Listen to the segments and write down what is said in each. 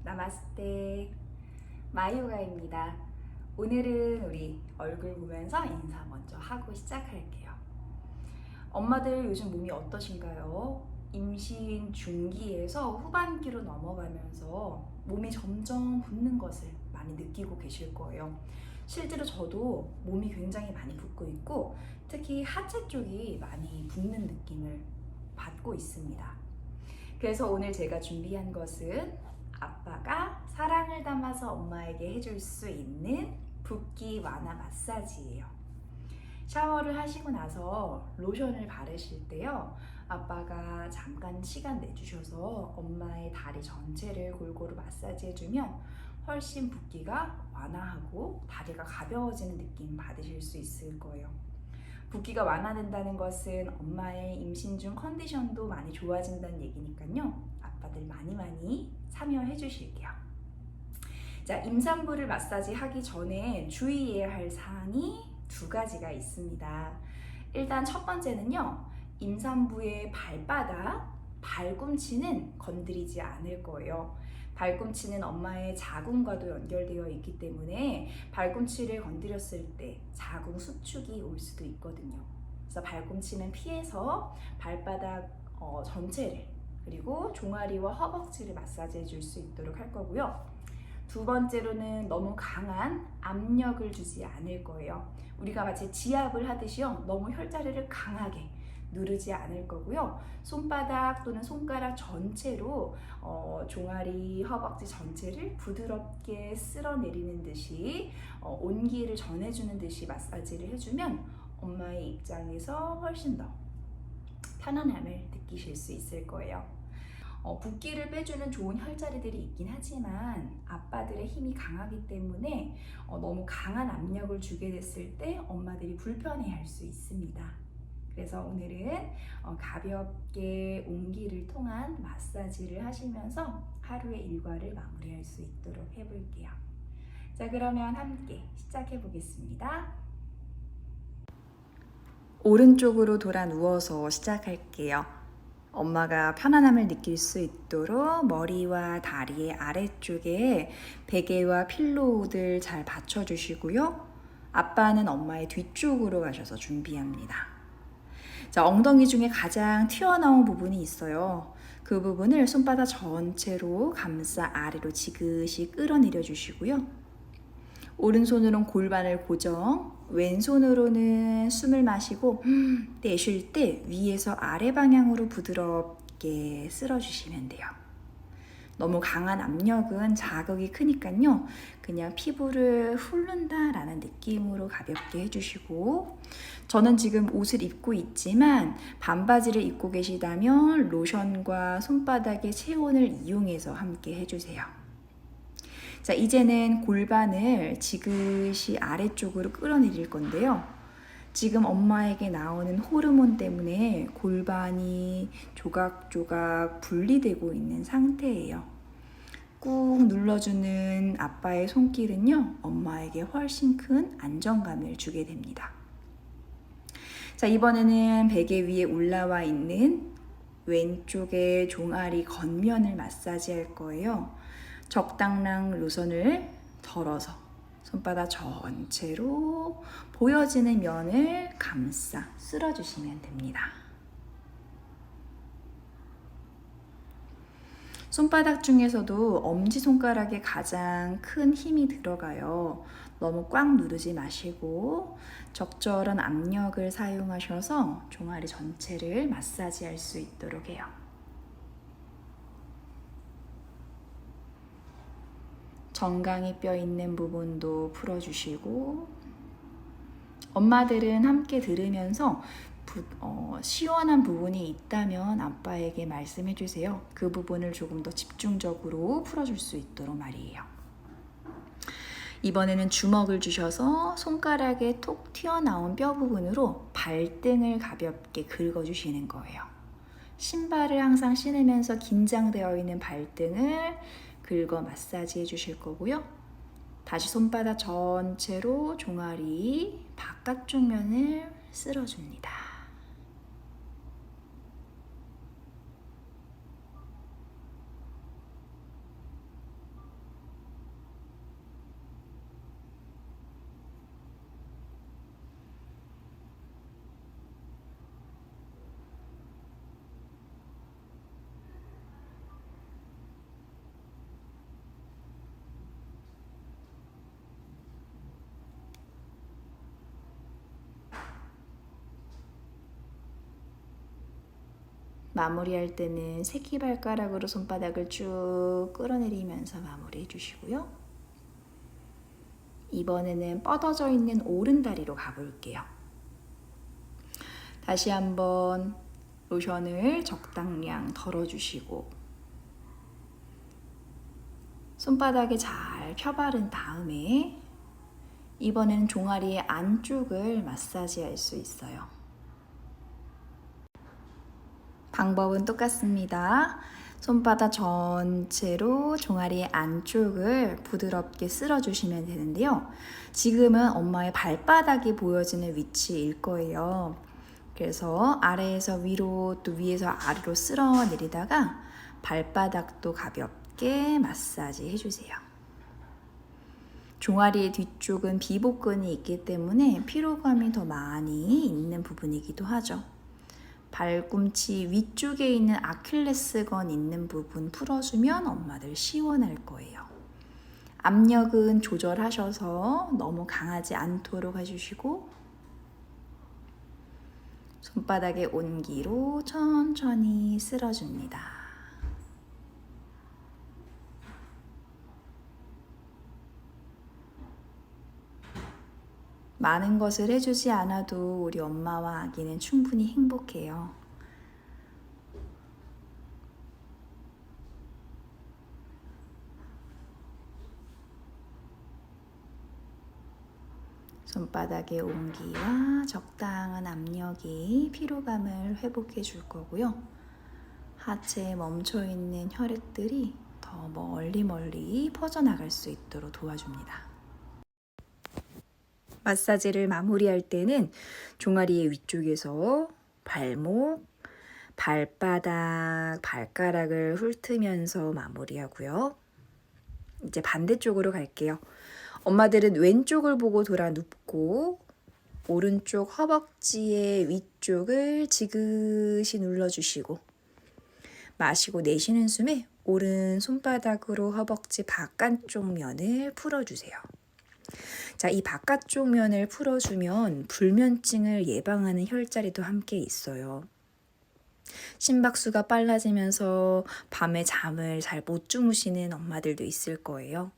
나마스테, 마이요가입니다. 오늘은 우리 얼굴 보면서 인사 먼저 하고 시작할게요. 엄마들 요즘 몸이 어떠신가요? 임신 중기에서 후반기로 넘어가면서 몸이 점점 붓는 것을 많이 느끼고 계실 거예요. 실제로 저도 몸이 굉장히 많이 붓고 있고 특히 하체 쪽이 많이 붓는 느낌을 받고 있습니다. 그래서 오늘 제가 준비한 것은 아빠가 사랑을 담아서 엄마에게 해줄 수 있는 붓기 완화 마사지예요. 샤워를 하시고 나서 로션을 바르실 때요, 아빠가 잠깐 시간 내주셔서 엄마의 다리 전체를 골고루 마사지 해주면 훨씬 붓기가 완화하고 다리가 가벼워지는 느낌 받으실 수 있을 거예요. 붓기가 완화된다는 것은 엄마의 임신 중 컨디션도 많이 좋아진다는 얘기니까요. 아빠들 많이 참여해 주실게요. 자, 임산부를 마사지 하기 전에 주의해야 할 사항이 두 가지가 있습니다. 일단 첫 번째는요, 임산부의 발바닥, 발꿈치는 건드리지 않을 거예요. 발꿈치는 엄마의 자궁과도 연결되어 있기 때문에 발꿈치를 건드렸을 때 자궁 수축이 올 수도 있거든요. 그래서 발꿈치는 피해서 발바닥 전체를, 그리고 종아리와 허벅지를 마사지해 줄 수 있도록 할 거고요. 두 번째로는 너무 강한 압력을 주지 않을 거예요. 우리가 마치 지압을 하듯이요, 너무 혈자리를 강하게 누르지 않을 거고요. 손바닥 또는 손가락 전체로 종아리, 허벅지 전체를 부드럽게 쓸어내리는 듯이 온기를 전해주는 듯이 마사지를 해주면 엄마의 입장에서 훨씬 더 편안함을 느끼실 수 있을 거예요. 붓기를 빼주는 좋은 혈자리들이 있긴 하지만 아빠들의 힘이 강하기 때문에 너무 강한 압력을 주게 됐을 때 엄마들이 불편해할 수 있습니다. 그래서 오늘은 가볍게 온기를 통한 마사지를 하시면서 하루의 일과를 마무리할 수 있도록 해볼게요. 자, 그러면 함께 시작해 보겠습니다. 오른쪽으로 돌아 누워서 시작할게요. 엄마가 편안함을 느낄 수 있도록 머리와 다리의 아래쪽에 베개와 필로우들 잘 받쳐주시고요. 아빠는 엄마의 뒤쪽으로 가셔서 준비합니다. 자, 엉덩이 중에 가장 튀어나온 부분이 있어요. 그 부분을 손바닥 전체로 감싸 아래로 지그시 끌어내려 주시고요. 오른손으로는 골반을 고정, 왼손으로는 숨을 마시고 내쉴 때 위에서 아래 방향으로 부드럽게 쓸어주시면 돼요. 너무 강한 압력은 자극이 크니까요, 그냥 피부를 훑는다라는 느낌으로 가볍게 해주시고, 저는 지금 옷을 입고 있지만 반바지를 입고 계시다면 로션과 손바닥의 체온을 이용해서 함께 해주세요. 자, 이제는 골반을 지그시 아래쪽으로 끌어내릴 건데요. 지금 엄마에게 나오는 호르몬 때문에 골반이 조각조각 분리되고 있는 상태예요. 꾹 눌러주는 아빠의 손길은요, 엄마에게 훨씬 큰 안정감을 주게 됩니다. 자, 이번에는 베개 위에 올라와 있는 왼쪽의 종아리 겉면을 마사지 할 거예요. 적당량 로션을 덜어서 손바닥 전체로 보여지는 면을 감싸 쓸어주시면 됩니다. 손바닥 중에서도 엄지손가락에 가장 큰 힘이 들어가요. 너무 꽉 누르지 마시고 적절한 압력을 사용하셔서 종아리 전체를 마사지할 수 있도록 해요. 정강이 뼈 있는 부분도 풀어주시고, 엄마들은 함께 들으면서 시원한 부분이 있다면 아빠에게 말씀해 주세요. 그 부분을 조금 더 집중적으로 풀어줄 수 있도록 말이에요. 이번에는 주먹을 주셔서 손가락에 톡 튀어나온 뼈 부분으로 발등을 가볍게 긁어주시는 거예요. 신발을 항상 신으면서 긴장되어 있는 발등을 긁어 마사지 해주실 거고요. 다시 손바닥 전체로 종아리 바깥쪽 면을 쓸어줍니다. 마무리할 때는 새끼발가락으로 손바닥을 쭉 끌어내리면서 마무리해 주시고요. 이번에는 뻗어져 있는 오른다리로 가볼게요. 다시 한번 로션을 적당량 덜어주시고 손바닥에 잘 펴바른 다음에 이번에는 종아리의 안쪽을 마사지할 수 있어요. 방법은 똑같습니다. 손바닥 전체로 종아리의 안쪽을 부드럽게 쓸어주시면 되는데요. 지금은 엄마의 발바닥이 보여지는 위치일 거예요. 그래서 아래에서 위로 또 위에서 아래로 쓸어 내리다가 발바닥도 가볍게 마사지 해주세요. 종아리의 뒤쪽은 비복근이 있기 때문에 피로감이 더 많이 있는 부분이기도 하죠. 발꿈치 위쪽에 있는 아킬레스건 있는 부분 풀어주면 엄마들 시원할 거예요. 압력은 조절하셔서 너무 강하지 않도록 해주시고 손바닥의 온기로 천천히 쓸어줍니다. 많은 것을 해주지 않아도 우리 엄마와 아기는 충분히 행복해요. 손바닥의 온기와 적당한 압력이 피로감을 회복해 줄 거고요. 하체에 멈춰 있는 혈액들이 더 멀리 퍼져나갈 수 있도록 도와줍니다. 마사지를 마무리할 때는 종아리의 위쪽에서 발목, 발바닥, 발가락을 훑으면서 마무리하고요. 이제 반대쪽으로 갈게요. 엄마들은 왼쪽을 보고 돌아 눕고 오른쪽 허벅지의 위쪽을 지그시 눌러주시고 마시고 내쉬는 숨에 오른 손바닥으로 허벅지 바깥쪽 면을 풀어주세요. 자, 이 바깥쪽 면을 풀어주면 불면증을 예방하는 혈자리도 함께 있어요. 심박수가 빨라지면서 밤에 잠을 잘 못 주무시는 엄마들도 있을 거예요.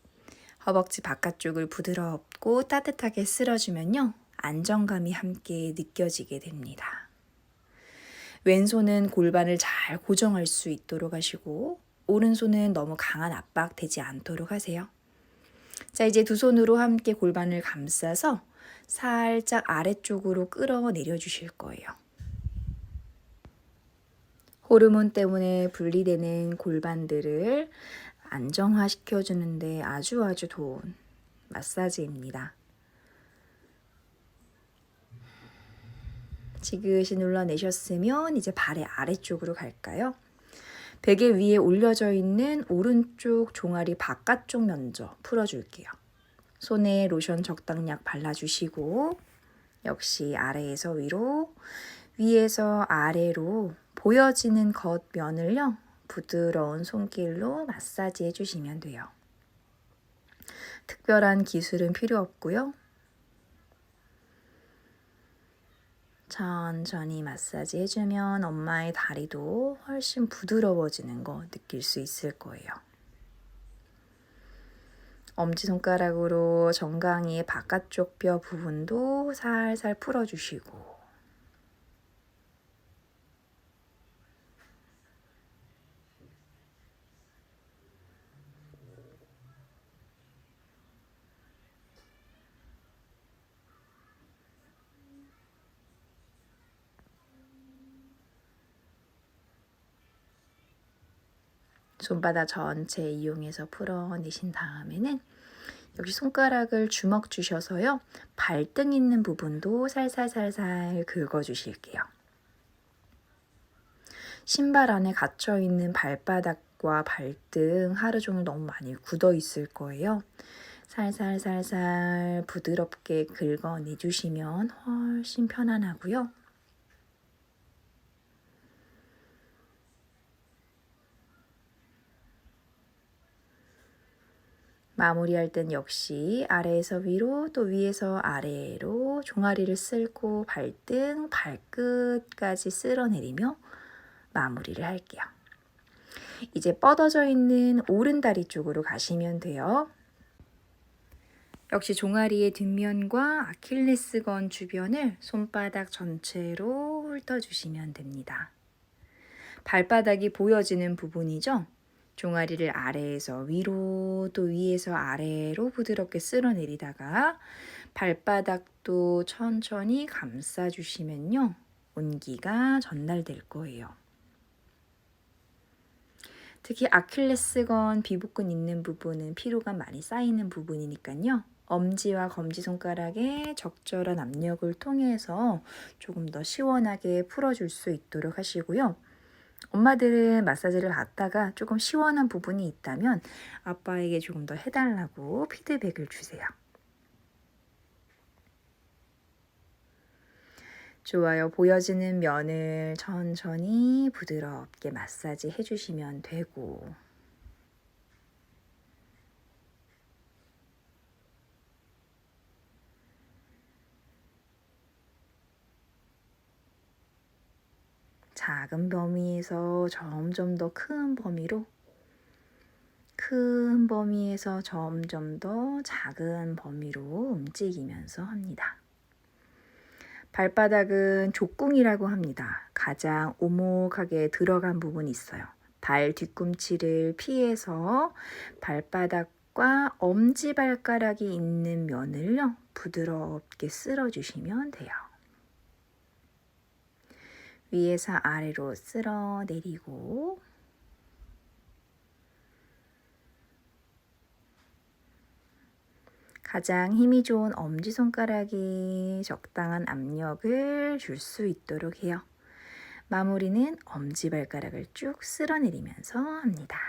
허벅지 바깥쪽을 부드럽고 따뜻하게 쓸어주면요, 안정감이 함께 느껴지게 됩니다. 왼손은 골반을 잘 고정할 수 있도록 하시고 오른손은 너무 강한 압박 되지 않도록 하세요. 자, 이제 두 손으로 함께 골반을 감싸서 살짝 아래쪽으로 끌어내려 주실 거예요. 호르몬 때문에 분리되는 골반들을 안정화시켜 주는데 아주 좋은 마사지입니다. 지그시 눌러내셨으면 이제 발의 아래쪽으로 갈까요? 베개 위에 올려져 있는 오른쪽 종아리 바깥쪽 면적 풀어줄게요. 손에 로션 적당량 발라주시고 역시 아래에서 위로, 위에서 아래로 보여지는 겉면을요, 부드러운 손길로 마사지 해주시면 돼요. 특별한 기술은 필요 없고요. 천천히 마사지 해주면 엄마의 다리도 훨씬 부드러워지는 거 느낄 수 있을 거예요. 엄지손가락으로 정강이의 바깥쪽 뼈 부분도 살살 풀어주시고 손바닥 전체 이용해서 풀어내신 다음에는 역시 손가락을 주먹 주셔서요, 발등 있는 부분도 살살 긁어주실게요. 신발 안에 갇혀있는 발바닥과 발등 하루 종일 너무 많이 굳어 있을 거예요. 살살 부드럽게 긁어내주시면 훨씬 편안하고요. 마무리할 땐 역시 아래에서 위로 또 위에서 아래로 종아리를 쓸고 발등, 발끝까지 쓸어내리며 마무리를 할게요. 이제 뻗어져 있는 오른다리 쪽으로 가시면 돼요. 역시 종아리의 뒷면과 아킬레스건 주변을 손바닥 전체로 훑어주시면 됩니다. 발바닥이 보여지는 부분이죠. 종아리를 아래에서 위로 또 위에서 아래로 부드럽게 쓸어내리다가 발바닥도 천천히 감싸주시면요. 온기가 전달될 거예요. 특히 아킬레스건 비복근 있는 부분은 피로가 많이 쌓이는 부분이니까요. 엄지와 검지손가락에 적절한 압력을 통해서 조금 더 시원하게 풀어줄 수 있도록 하시고요. 엄마들은 마사지를 받다가 조금 시원한 부분이 있다면 아빠에게 조금 더 해달라고 피드백을 주세요. 좋아요. 보여지는 면을 천천히 부드럽게 마사지 해주시면 되고, 작은 범위에서 점점 더 큰 범위로, 큰 범위에서 점점 더 작은 범위로 움직이면서 합니다. 발바닥은 족궁이라고 합니다. 가장 오목하게 들어간 부분이 있어요. 발 뒤꿈치를 피해서 발바닥과 엄지발가락이 있는 면을요, 부드럽게 쓸어주시면 돼요. 위에서 아래로 쓸어 내리고, 가장 힘이 좋은 엄지손가락이 적당한 압력을 줄 수 있도록 해요. 마무리는 엄지발가락을 쭉 쓸어내리면서 합니다.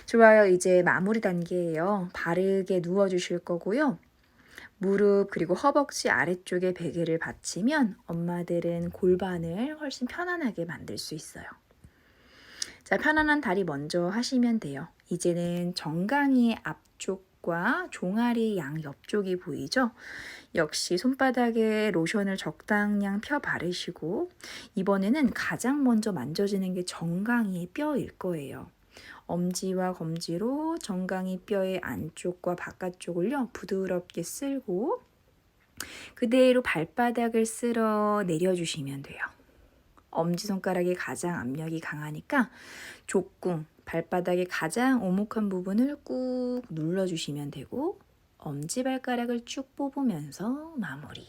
좋아요. 이제 마무리 단계예요. 바르게 누워주실 거고요. 무릎 그리고 허벅지 아래쪽에 베개를 받치면 엄마들은 골반을 훨씬 편안하게 만들 수 있어요. 자, 편안한 다리 먼저 하시면 돼요. 이제는 정강이의 앞쪽과 종아리 양 옆쪽이 보이죠? 역시 손바닥에 로션을 적당량 펴 바르시고, 이번에는 가장 먼저 만져지는 게 정강이의 뼈일 거예요. 엄지와 검지로 정강이 뼈의 안쪽과 바깥쪽을요, 부드럽게 쓸고 그대로 발바닥을 쓸어 내려주시면 돼요. 엄지손가락이 가장 압력이 강하니까 족궁, 발바닥의 가장 오목한 부분을 꾹 눌러주시면 되고, 엄지발가락을 쭉 뽑으면서 마무리.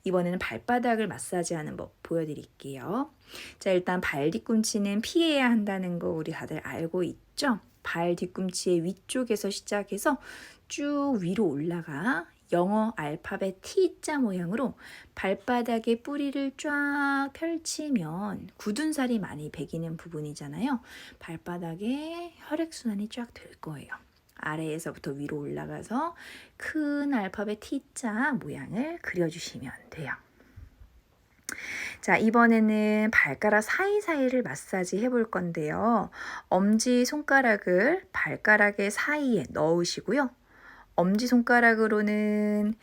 이번에는 발바닥을 마사지하는 법 보여드릴게요. 자, 일단 발 뒤꿈치는 피해야 한다는 거 우리 다들 알고 있죠? 발 뒤꿈치의 위쪽에서 시작해서 쭉 위로 올라가 영어 알파벳 T자 모양으로 발바닥에 뿌리를 쫙 펼치면 굳은 살이 많이 배기는 부분이잖아요. 발바닥에 혈액순환이 쫙 될 거예요. 아래에서부터 위로 올라가서 큰 알파벳 T자 모양을 그려주시면 돼요. 자, 이번에는 발가락 사이사이를 마사지 해볼 건데요. 엄지손가락을 발가락의 사이에 넣으시고요. 엄지손가락으로는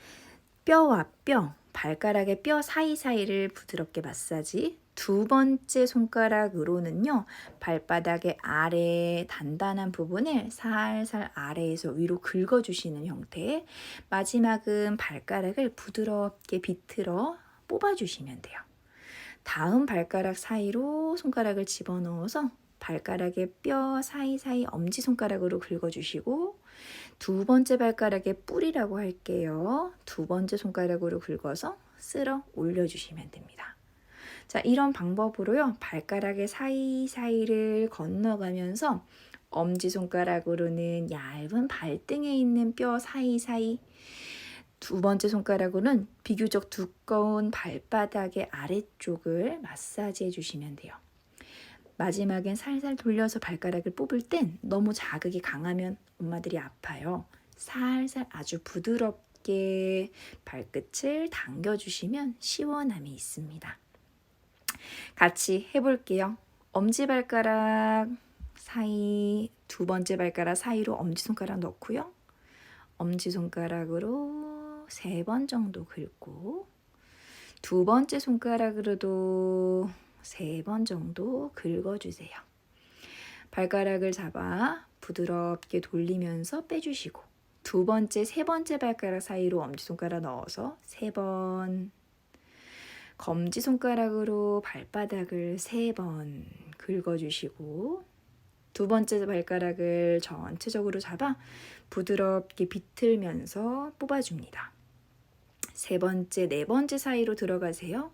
뼈와 뼈, 발가락의 뼈 사이사이를 부드럽게 마사지, 두 번째 손가락으로는요, 발바닥의 아래 단단한 부분을 살살 아래에서 위로 긁어주시는 형태, 마지막은 발가락을 부드럽게 비틀어 뽑아주시면 돼요. 다음 발가락 사이로 손가락을 집어넣어서 발가락의 뼈 사이사이 엄지손가락으로 긁어주시고, 두 번째 발가락의 뿌리라고 할게요. 두 번째 손가락으로 긁어서 쓸어 올려주시면 됩니다. 자, 이런 방법으로요, 발가락의 사이사이를 건너가면서 엄지손가락으로는 얇은 발등에 있는 뼈 사이사이, 두 번째 손가락으로는 비교적 두꺼운 발바닥의 아래쪽을 마사지 해주시면 돼요. 마지막엔 살살 돌려서 발가락을 뽑을 땐 너무 자극이 강하면 엄마들이 아파요. 살살 아주 부드럽게 발끝을 당겨주시면 시원함이 있습니다. 같이 해볼게요. 엄지발가락 사이, 두 번째 발가락 사이로 엄지손가락 넣고요. 엄지손가락으로 3번 정도 긁고, 두 번째 손가락으로도 3번 정도 긁어주세요. 발가락을 잡아 부드럽게 돌리면서 빼주시고 두 번째, 세 번째 발가락 사이로 엄지손가락 넣어서 3번, 검지손가락으로 발바닥을 3번 긁어주시고 두 번째 발가락을 전체적으로 잡아 부드럽게 비틀면서 뽑아줍니다. 세 번째, 네 번째 사이로 들어가세요.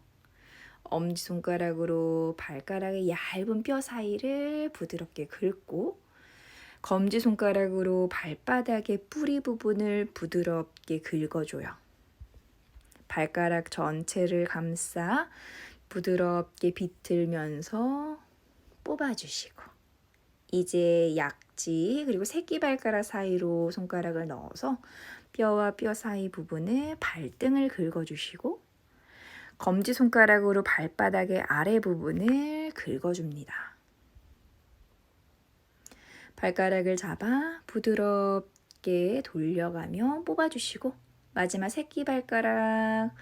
엄지손가락으로 발가락의 얇은 뼈 사이를 부드럽게 긁고 검지손가락으로 발바닥의 뿌리 부분을 부드럽게 긁어줘요. 발가락 전체를 감싸 부드럽게 비틀면서 뽑아주시고 이제 약지 그리고 새끼발가락 사이로 손가락을 넣어서 뼈와 뼈 사이 부분에 발등을 긁어주시고 검지손가락으로 발바닥의 아래 부분을 긁어줍니다. 발가락을 잡아 부드럽게 돌려가며 뽑아주시고 마지막 새끼발가락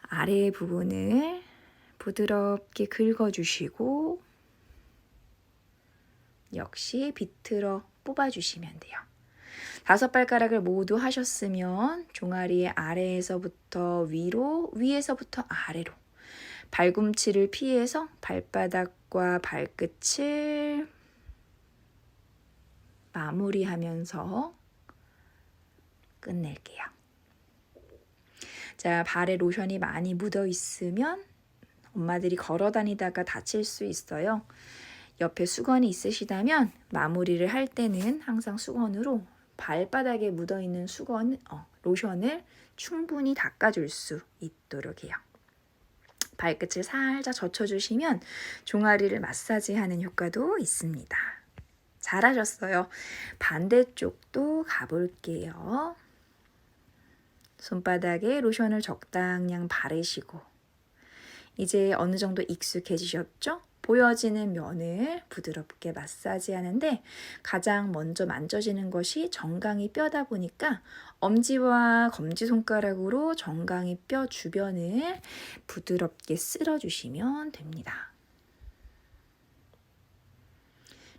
아래 부분을 부드럽게 긁어주시고 역시 비틀어 뽑아주시면 돼요. 5발가락을 모두 하셨으면 종아리의 아래에서부터 위로, 위에서부터 아래로 발꿈치를 피해서 발바닥과 발끝을 마무리하면서 끝낼게요. 자, 발에 로션이 많이 묻어 있으면 엄마들이 걸어 다니다가 다칠 수 있어요. 옆에 수건이 있으시다면 마무리를 할 때는 항상 수건으로 발바닥에 묻어있는 로션을 충분히 닦아줄 수 있도록 해요. 발끝을 살짝 젖혀주시면 종아리를 마사지하는 효과도 있습니다. 잘하셨어요. 반대쪽도 가볼게요. 손바닥에 로션을 적당량 바르시고 이제 어느 정도 익숙해지셨죠? 보여지는 면을 부드럽게 마사지하는데 가장 먼저 만져지는 것이 정강이 뼈다 보니까 엄지와 검지손가락으로 정강이 뼈 주변을 부드럽게 쓸어주시면 됩니다.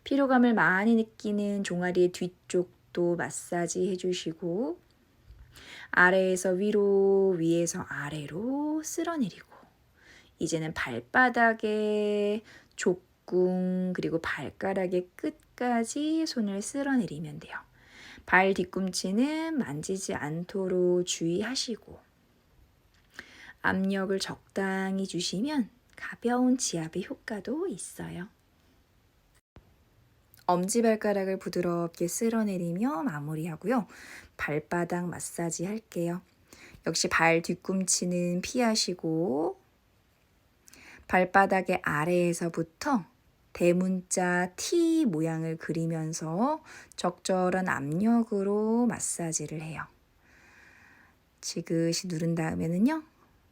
피로감을 많이 느끼는 종아리의 뒤쪽도 마사지 해주시고 아래에서 위로, 위에서 아래로 쓸어내리고 이제는 발바닥의 족궁 그리고 발가락의 끝까지 손을 쓸어내리면 돼요. 발 뒤꿈치는 만지지 않도록 주의하시고 압력을 적당히 주시면 가벼운 지압의 효과도 있어요. 엄지발가락을 부드럽게 쓸어내리며 마무리하고요. 발바닥 마사지 할게요. 역시 발 뒤꿈치는 피하시고 발바닥의 아래에서부터 대문자 T 모양을 그리면서 적절한 압력으로 마사지를 해요. 지그시 누른 다음에는요.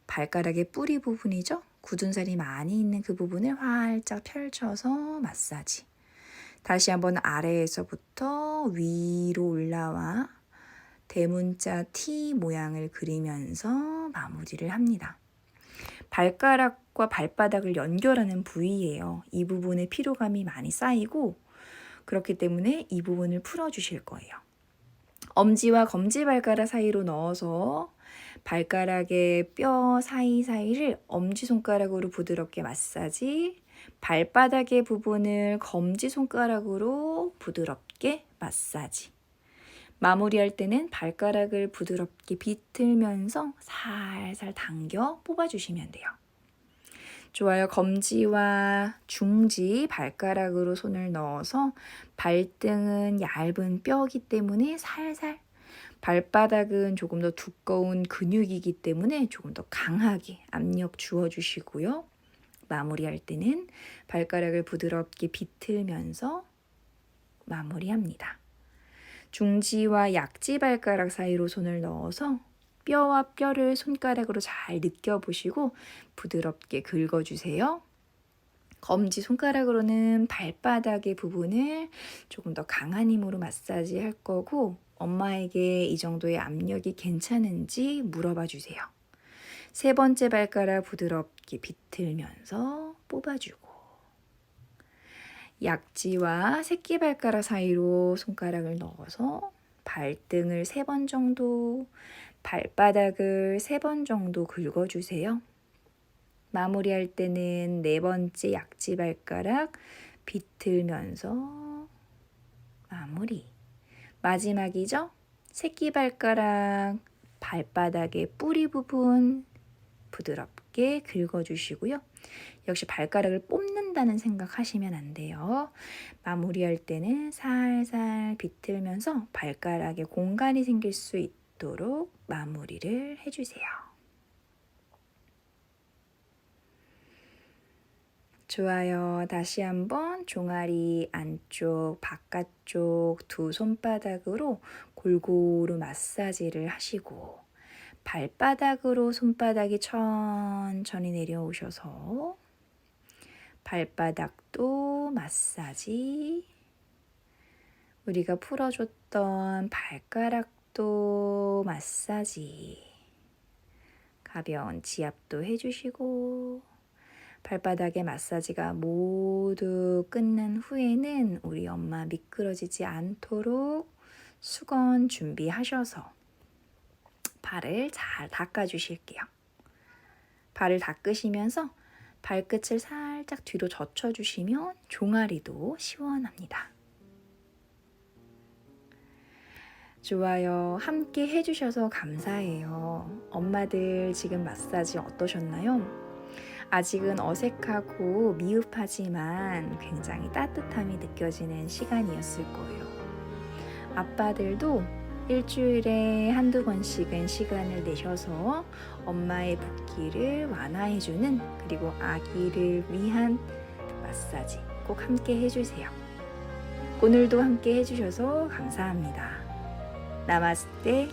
발가락의 뿌리 부분이죠. 굳은 살이 많이 있는 그 부분을 활짝 펼쳐서 마사지. 다시 한번 아래에서부터 위로 올라와 대문자 T 모양을 그리면서 마무리를 합니다. 발가락과 발바닥을 연결하는 부위예요. 이 부분에 피로감이 많이 쌓이고 그렇기 때문에 이 부분을 풀어주실 거예요. 엄지와 검지발가락 사이로 넣어서 발가락의 뼈 사이사이를 엄지손가락으로 부드럽게 마사지, 발바닥의 부분을 검지손가락으로 부드럽게 마사지. 마무리할 때는 발가락을 부드럽게 비틀면서 살살 당겨 뽑아주시면 돼요. 좋아요. 검지와 중지 발가락으로 손을 넣어서 발등은 얇은 뼈이기 때문에 살살 발바닥은 조금 더 두꺼운 근육이기 때문에 조금 더 강하게 압력 주어주시고요. 마무리할 때는 발가락을 부드럽게 비틀면서 마무리합니다. 중지와 약지 발가락 사이로 손을 넣어서 뼈와 뼈를 손가락으로 잘 느껴보시고 부드럽게 긁어주세요. 검지 손가락으로는 발바닥의 부분을 조금 더 강한 힘으로 마사지 할 거고 엄마에게 이 정도의 압력이 괜찮은지 물어봐 주세요. 세 번째 발가락 부드럽게 비틀면서 뽑아주고, 약지와 새끼발가락 사이로 손가락을 넣어서 발등을 3번 정도, 발바닥을 3번 정도 긁어주세요. 마무리할 때는 4번째 약지발가락 비틀면서 마무리. 마지막이죠? 새끼발가락 발바닥의 뿌리 부분 부드럽게 긁어주시고요. 역시 발가락을 뽑는다는 생각하시면 안 돼요. 마무리할 때는 살살 비틀면서 발가락에 공간이 생길 수 있도록 마무리를 해주세요. 좋아요. 다시 한번 종아리 안쪽, 바깥쪽 두 손바닥으로 골고루 마사지를 하시고, 발바닥으로 손바닥이 천천히 내려오셔서 발바닥도 마사지, 우리가 풀어줬던 발가락도 마사지, 가벼운 지압도 해주시고, 발바닥의 마사지가 모두 끝난 후에는 우리 엄마 미끄러지지 않도록 수건 준비하셔서 발을 잘 닦아주실게요. 발을 닦으시면서 발끝을 살짝 뒤로 젖혀주시면 종아리도 시원합니다. 좋아요. 함께 해주셔서 감사해요. 엄마들 지금 마사지 어떠셨나요? 아직은 어색하고 미흡하지만 굉장히 따뜻함이 느껴지는 시간이었을 거예요. 아빠들도 일주일에 한두 번씩은 시간을 내셔서 엄마의 붓기를 완화해주는, 그리고 아기를 위한 마사지 꼭 함께 해주세요. 오늘도 함께 해주셔서 감사합니다. 나마스테.